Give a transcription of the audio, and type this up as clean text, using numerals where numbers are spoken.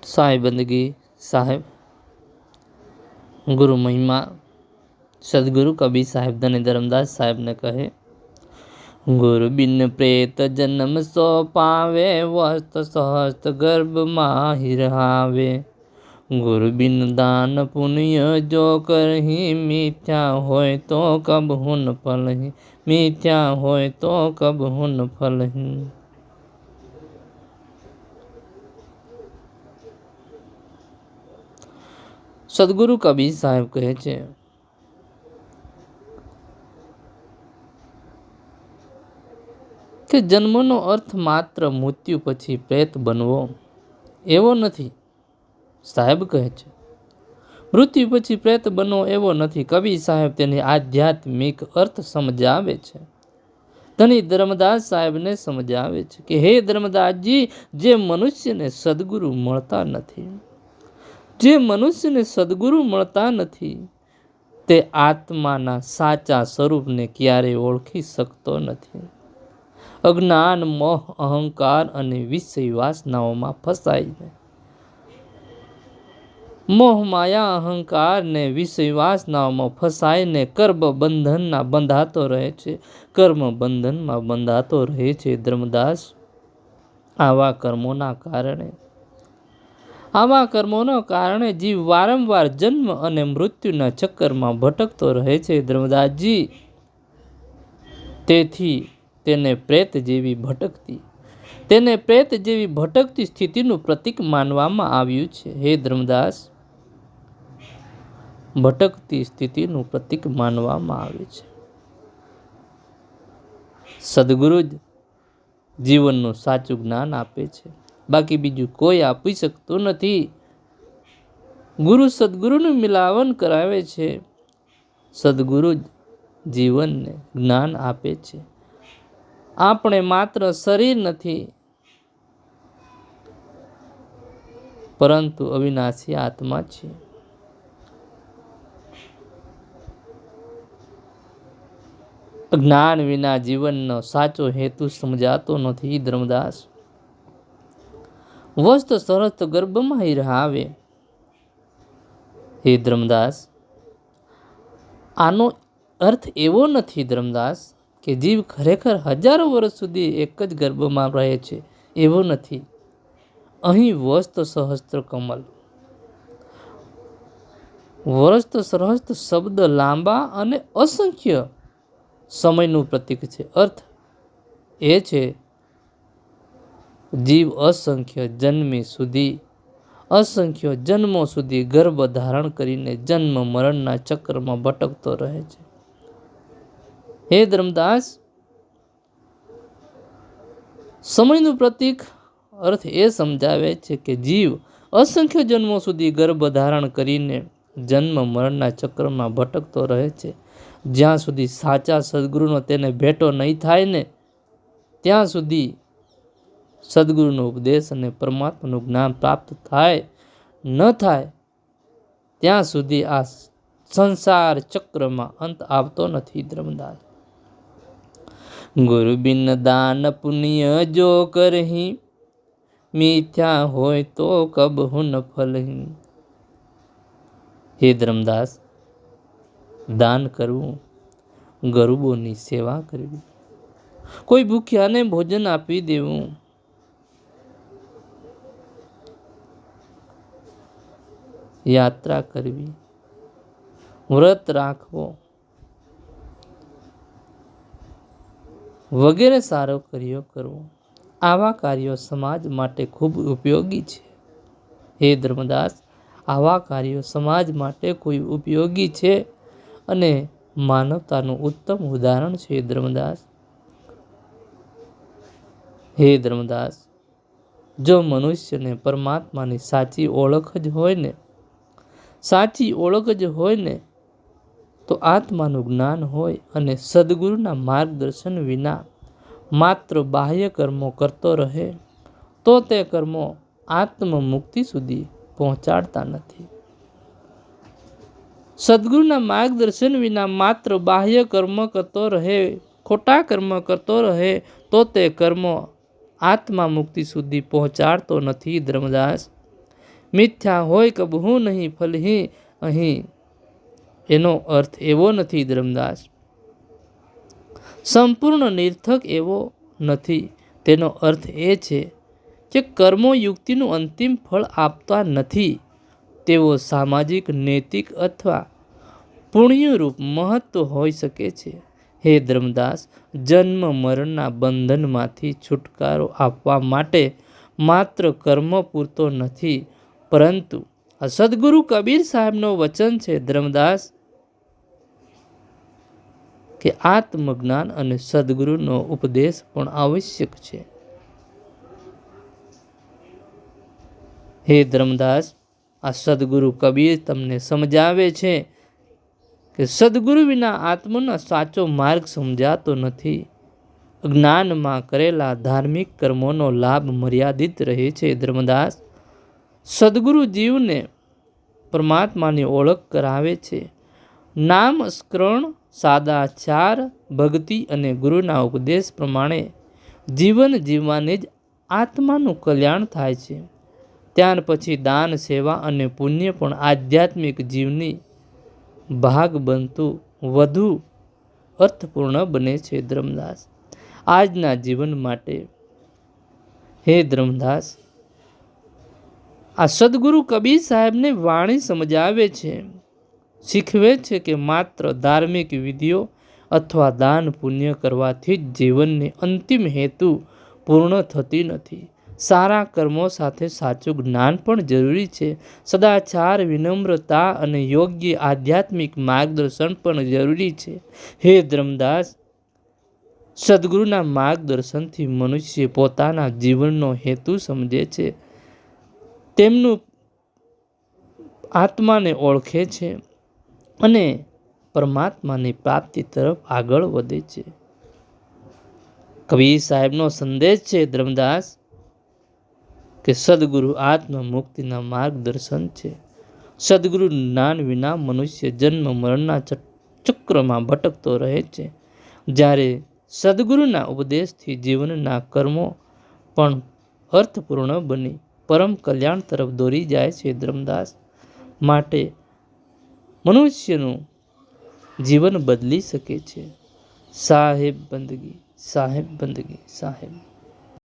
साहिब बंदगी साहेब गुरु महिमा सदगुरु कबीर साहेब धनी धर्मदास साहेब ने कहे, गुरु बिन प्रेत जन्म सो पावे, वस्त सहस्त गर्भ माहि रहावे। गुरु बिन दान पुण्य जो करही, मिथ्या होय तो कब हुन फलही, मिथ्या होय तो कब हुन फलही। सदगुरु कबीर साहेब कहे छे કે જન્મનો અર્થ માત્ર મૃત્યુ પછી પ્રેત બનવો એવો નથી। સાહેબ કહે છે મૃત્યુ પછી પ્રેત બનવો એવો નથી। કબીર સાહેબ તેની આધ્યાત્મિક અર્થ સમજાવે છે। ધની ધર્મદાસ સાહેબને સમજાવે છે કે હે ધર્મદાસજી, જે મનુષ્યને સદગુરુ મળતા નથી, જે મનુષ્યને સદગુરુ મળતા નથી, તે આત્માના સાચા સ્વરૂપને ક્યારેય ઓળખી શકતો નથી। અજ્ઞાન, મોહ, અહંકાર અને વિષય વાસનાઓમાં ફસાઈને મોહ માયા અહંકાર ને વિષય વાસનાઓમાં ફસાઈને કર્મ બંધનના બંધાતો રહે છે, કર્મ બંધનમાં બંધાતો રહે છે। ધર્મદાસ, આવા કર્મોના કારણે જીવ વારંવાર જન્મ અને મૃત્યુના ચક્કરમાં ભટકતો રહે છે। ધર્મદાસજી, તેથી તેને પ્રેત જેવી ભટકતી સ્થિતિનું પ્રતીક માનવામાં આવ્યું છે। હે ધર્મદાસ, ભટકતી સ્થિતિનું પ્રતીક માનવામાં આવે છે। સદગુરુ જ જીવનનું સાચું જ્ઞાન આપે છે, બાકી બીજું કોઈ આપી શકતું નથી। ગુરુ સદગુરુનું મિલાવન કરાવે છે। સદગુરુ જ જીવનને જ્ઞાન આપે છે। આપણે માત્ર શરીર નથી, પરંતુ અવિનાશી આત્મા છે। જ્ઞાન વિના જીવનનો સાચો હેતુ સમજાતો નથી। ધર્મદાસ, વસ્ત સરસ ગર્ભમાં હિ રહાવે। હે ધર્મદાસ, આનો અર્થ એવો નથી ધર્મદાસ કે જીવ ખરેખર હજારો વર્ષ સુધી એક જ ગર્ભમાં રહે છે, એવો નથી। અહીં વસ્ત સહસ્ત્ર કમલ, વસ્ત સહસ્ત્ર શબ્દ લાંબા અને અસંખ્ય સમયનું પ્રતીક છે। અર્થ એ છે જીવ અસંખ્ય જન્મો સુધી ગર્ભ ધારણ કરીને જન્મ મરણના ચક્રમાં ભટકતો રહે છે। હે ધર્મદાસ, સમયનું પ્રતીક અર્થ એ સમજાવે છે કે જીવ અસંખ્ય જન્મો સુધી ગર્ભ ધારણ કરીને જન્મ મરણના ચક્રમાં ભટકતો રહે છે। જ્યાં સુધી સાચા સદગુરુનો તેને ભેટો નહીં થાય ને, ત્યાં સુધી સદગુરુનો ઉપદેશ અને પરમાત્માનું જ્ઞાન પ્રાપ્ત ન થાય, ત્યાં સુધી આ સંસાર ચક્રમાં અંત આવતો નથી। ધર્મદાસ, ગુરુ બિન દાન પુણ્ય જો કરહી, મિથ્યા હોય તો કબ હુન ફલહી। હે ધર્મદાસ, દાન કરવું, ગરીબોની સેવા કરવી, કોઈ ભૂખ્યાને ભોજન આપી દેવું, યાત્રા કરવી, વ્રત રાખવો વગેરે સારો કાર્યો કરવો, આવા કાર્યો સમાજ માટે ખૂબ ઉપયોગી છે। હે ધર્મદાસ, આવા કાર્યો સમાજ માટે કોઈ ઉપયોગી છે અને માનવતાનું ઉત્તમ ઉદાહરણ છે। ધર્મદાસ, હે ધર્મદાસ, જો મનુષ્યને પરમાત્માની સાચી ઓળખ જ હોય ને તો આત્માનું જ્ઞાન હોય અને સદગુરુના માર્ગદર્શન વિના માત્ર બાહ્ય કર્મો કરતો રહે તો તે કર્મો આત્મમુક્તિ સુધી પહોંચાડતા નથી। સદગુરુના માર્ગદર્શન વિના માત્ર બાહ્ય કર્મ કરતો રહે, ખોટા કર્મ કરતો રહે તો તે કર્મો આત્મા મુક્તિ સુધી પહોંચાડતો નથી। ધર્મદાસ, મિથ્યા હોય કબહુ નહીં ફલહી અહીં. એનો અર્થ એવો નથી ધર્મદાસ, સંપૂર્ણ નિર્થક એવો નથી. તેનો અર્થ એ છે કે કર્મો યુક્તિનું અંતિમ ફળ આપતા નથી. તેઓ સામાજિક, નૈતિક અથવા પુણ્યરૂપ મહત્વ હોઈ શકે છે. હે ધર્મદાસ, જન્મ મરણના બંધનમાંથી છુટકારો આપવા માટે માત્ર કર્મ પૂરતો નથી, પરંતુ આ સદગુરુ કબીર સાહેબનો વચન છે ધર્મદાસ કે આત્મજ્ઞાન અને સદગુરુનો ઉપદેશ પણ આવશ્યક છે. હે ધર્મદાસ, આ સદગુરુ કબીર તમને સમજાવે છે કે સદગુરુ વિના આત્મનો સાચો માર્ગ સમજાતો નથી. જ્ઞાનમાં કરેલા ધાર્મિક કર્મોનો લાભ મર્યાદિત રહે છે. ધર્મદાસ, સદગુરુ જીવને પરમાત્માની ઓળખ કરાવે છે. નામ સ્મરણ, સદાચાર, ભક્તિ અને ગુરુના ઉપદેશ પ્રમાણે જીવન જીવવાને જ આત્માનું કલ્યાણ થાય છે. ત્યાર પછી દાન, સેવા અને પુણ્ય પણ આધ્યાત્મિક જીવની ભાગ બનતું વધુ અર્થપૂર્ણ બને છે. ધર્મદાસ, આજના જીવન માટે હે ધર્મદાસ, આ સદગુરુ કબીર સાહેબને વાણી સમજાવે છે, શીખવે છે કે માત્ર ધાર્મિક વિધિઓ અથવા દાન પુણ્ય કરવાથી જ જીવનની અંતિમ હેતુ પૂર્ણ થતી નથી. સારા કર્મો સાથે સાચું જ્ઞાન પણ જરૂરી છે. સદાચાર, વિનમ્રતા અને યોગ્ય આધ્યાત્મિક માર્ગદર્શન પણ જરૂરી છે. હે ધર્મદાસ, સદગુરુના માર્ગદર્શનથી મનુષ્ય પોતાના જીવનનો હેતુ સમજે છે, તેમનું આત્માને ઓળખે છે અને પરમાત્માની પ્રાપ્તિ તરફ આગળ વધે છે. કબીર સાહેબનો સંદેશ છે ધર્મદાસ કે સદગુરુ આત્મ મુક્તિના માર્ગદર્શન છે. સદગુરુ જ્ઞાન વિના મનુષ્ય જન્મ મરણના ચક્રમાં ભટકતો રહે છે, જ્યારે સદગુરુના ઉપદેશથી જીવનના કર્મો પણ અર્થપૂર્ણ બની પરમ કલ્યાણ તરફ દોરી જાય છે. ધર્મદાસ, માટે મનુષ્યનું જીવન બદલી શકે છે. સાહેબ બંદગી, સાહેબ બંદગી, સાહેબ.